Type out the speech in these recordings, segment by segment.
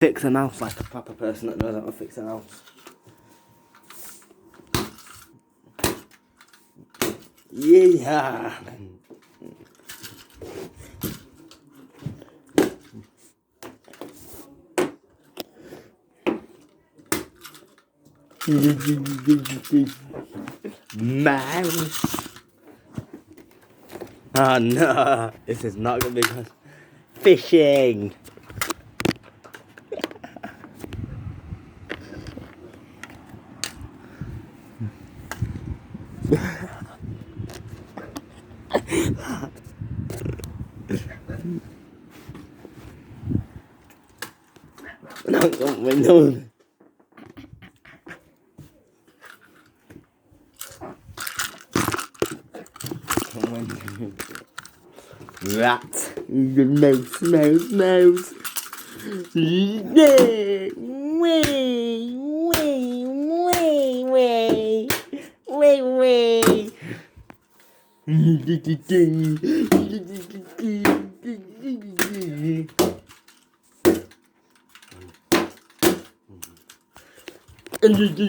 Fix a mouse like a proper person that knows how to fix a mouse. Yeah. Mouse. Oh no, this is not gonna be good. Fishing. No, don't window. Rat. Mouse, mouse, mouse. Way, way, way, way, way, way. Mouse,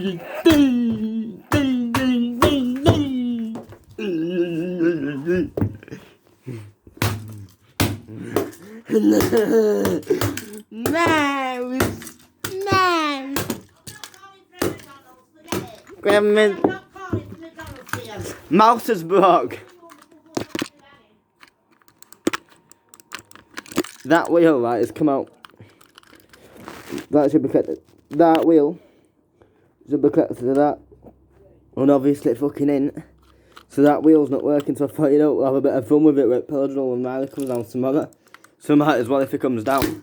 mouse. Grandma. Mouse is broke. That wheel, right, has come out. That should be connected. That wheel should be connected to that. And obviously fucking in. So that wheel's not working, so I thought, you know, we'll have a bit of fun with it with Pedro when Riley comes down tomorrow. So might as well if he comes down.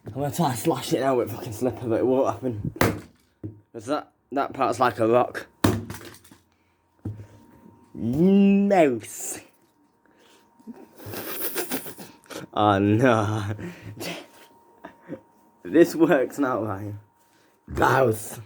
I'm gonna try to slash it out with fucking slipper, but it won't happen. Because that part's like a rock. Mouse. Oh no. This works now, right? Mouse.